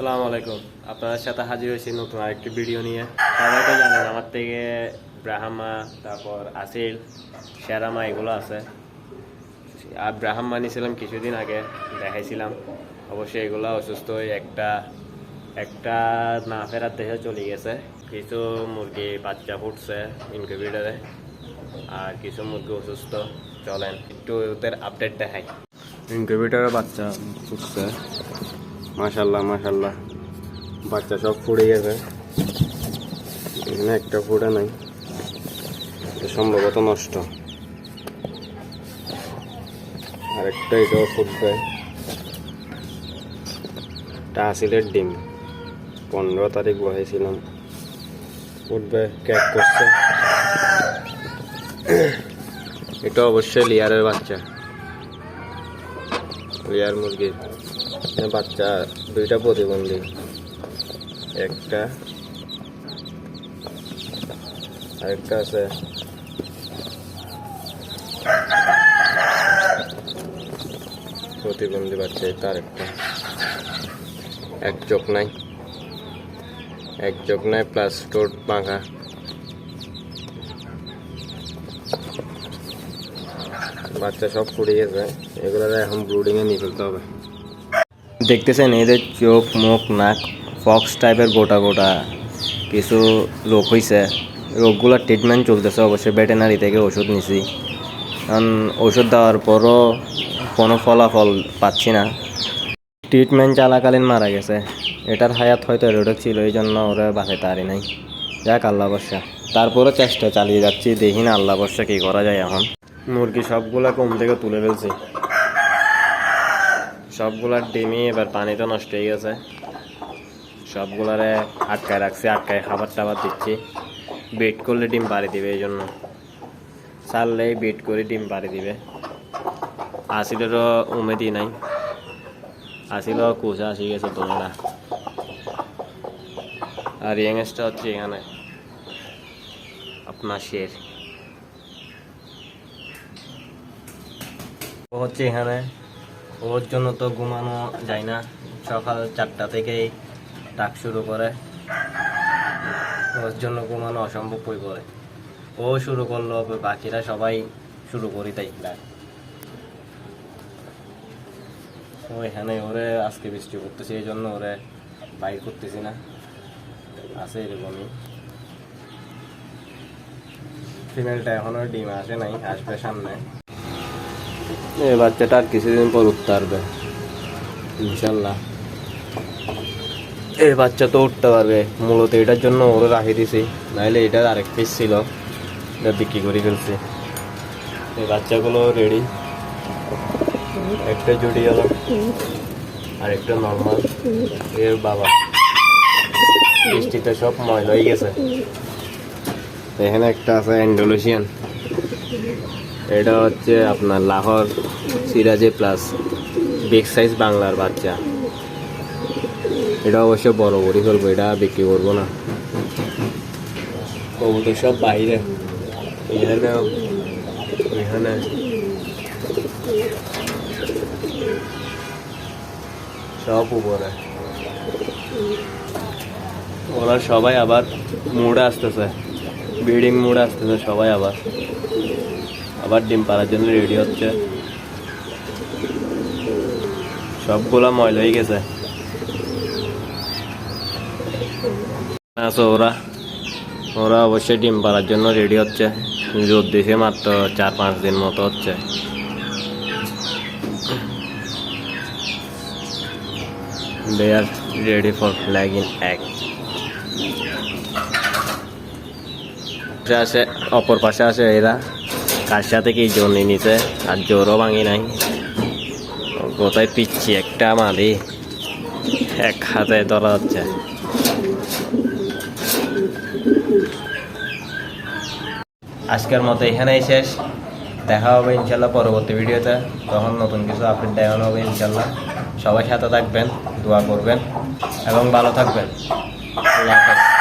আসসালামু আলাইকুম। আপনাদের সাথে হাজির হয়েছি নতুন আরেকটি ভিডিও নিয়ে। সবাই তো জানেন আমার থেকে ব্রাহ্মা, তারপর আসিল, শেরামা এগুলো আছে। আর ব্রাহ্মা নিয়েছিলাম কিছুদিন আগে, দেখাইছিলাম। অবশ্যই এগুলো অসুস্থ হয়ে একটা না ফেরার দেশে চলে গেছে। কিছু মুরগি বাচ্চা ফুটছে ইনকিউবেটরে, আর কিছু মুরগি অসুস্থ। চলেন একটু ওদের আপডেট দেখাই। ইনকিউবেটরে বাচ্চা ফুটছে, মাশাল্লাহ মাশাল্লাহ। বাচ্চা সব ফুটে গেছে, এখানে একটা ফুটে নাই, সম্ভবত নষ্ট। আরেকটা এটাও ফুটবে। এটা আসিলের ডিম, 15 তারিখ বসাইছিলাম, ফুটবে, ক্যাক করছে। এটা অবশ্যই লিয়ারের বাচ্চা, লিয়ার মুরগির বাচ্চা। দুইটা প্রতিবন্ধী, একটা আরেকটা আছে। প্রতিবন্ধী বাচ্চা, এটা আরেকটা। এক চোখ নাই প্লাস ঠোঁট বাঁকা। বাচ্চা সব ফুটে গেছে, এগুলো এখন ব্রুডিংয়ে নিয়ে ফেলতে হবে। দেখতেছেন এদের চোখ, মুখ, নাক ফক্স টাইপের গোটা গোটা কিছু রোগ হয়েছে। রোগগুলোর ট্রিটমেন্ট চলতেছে, অবশ্যই ভেটেরিনারি থেকে ওষুধ নিছি। কারণ ওষুধ দেওয়ার পরও কোনো ফলাফল পাচ্ছি না। ট্রিটমেন্ট চলাকালীন মারা গেছে। এটার হায়াত হয়তো রোডক ছিল, এই জন্য ওরা বাঁচাতে পারি নাই। যাক আল্লাহ ভরসা, তারপরও চেষ্টা চালিয়ে যাচ্ছি, দেখি না আল্লাহ ভরসা কী করা যায়। এখন মুরগি সবগুলা কম থেকে তুলে ফেলছি, সবগুলার ডিমই এবার পানিতে নষ্ট হয়ে গেছে। সবগুলারে আটকায় রাখছি, আটকায় খাবার টাবার দিচ্ছি। বেট করলে ডিম পাড়ি দিবে, এই জন্য ছাড়লেই বেট করে ডিম পাড়ি দিবে। আসিলেরও উমেদই নাই, আসিলও কুচা আসি গেছে তোমরা। আর ইয়াংসটা হচ্ছে এখানে আপনার শের, ও হচ্ছে এখানে। ওর জন্য তো ঘুমানো যায় না, সকাল 4টা থেকেই ডাক শুরু করে। ওর জন্য ঘুমানো অসম্ভব হয়ে পড়ে। ও শুরু করলো, বাকিরা সবাই শুরু করি তাই ডাক। ও এখানে ওরে আজকে বৃষ্টি করতেছে, এই জন্য ওরে বাইর করতেছি না, আছে এরকমই। ফিমেলটা এখনো ডিম আসে নাই, আসবে সামনে। এই বাচ্চাটা আর কিছুদিন পর উঠতে পারবে ইনশাল্লাহ। এই বাচ্চা তো উঠতে পারবে, মূলত এটার জন্য ওরে রাখি দিছি, নাহলে এটার আরেক পিস ছিল, এটা বিক্রি করে ফেলছি। এই বাচ্চাগুলো রেডি, একটা জুটি হলো আর একটা নর্মাল। এর বাবা বৃষ্টিতে সব ময়লা হয়ে গেছে। এখানে একটা আছে অ্যান্ডালুসিয়ান, এটা হচ্ছে আপনার লাহোর সিরাজে প্লাস বিগ সাইজ বাংলার বাচ্চা। এটা অবশ্য বড় বড়ি ফেলবো, এটা বিক্রি করবো না। কবুতর সব বাইরে, এখানে এখানে সব উপরে। ওরা সবাই আবার মুড়ে আসতেছে, ব্রিডিং মুড়ে আসতেছে সবাই, আবার ডিম পাড়ার জন্য রেডি হচ্ছে। সবগুলা ময়লা হয়ে গেছে। আচ্ছা, ওরা অবশ্যই ডিম পাড়ার জন্য রেডি হচ্ছে। রোদ দিছে মাত্র 4-5 দিন মতো হচ্ছে। They are ready for laying egg. অপর পাশে আছে এরা, কার সাথে কি জোর নিচে, আর জোরও ভাঙি নাই। কোথায় পিচ্ছি একটা মালি, এক হাতে ধরা হচ্ছে। আজকের মতো এখানেই শেষ, দেখা হবে ইনশাল্লাহ পরবর্তী ভিডিওতে। তখন নতুন কিছু আপডেট দেখানো হবে ইনশাল্লাহ। সবাই সাথে থাকবেন, দোয়া করবেন এবং ভালো থাকবেন। আল্লাহ হাফেজ।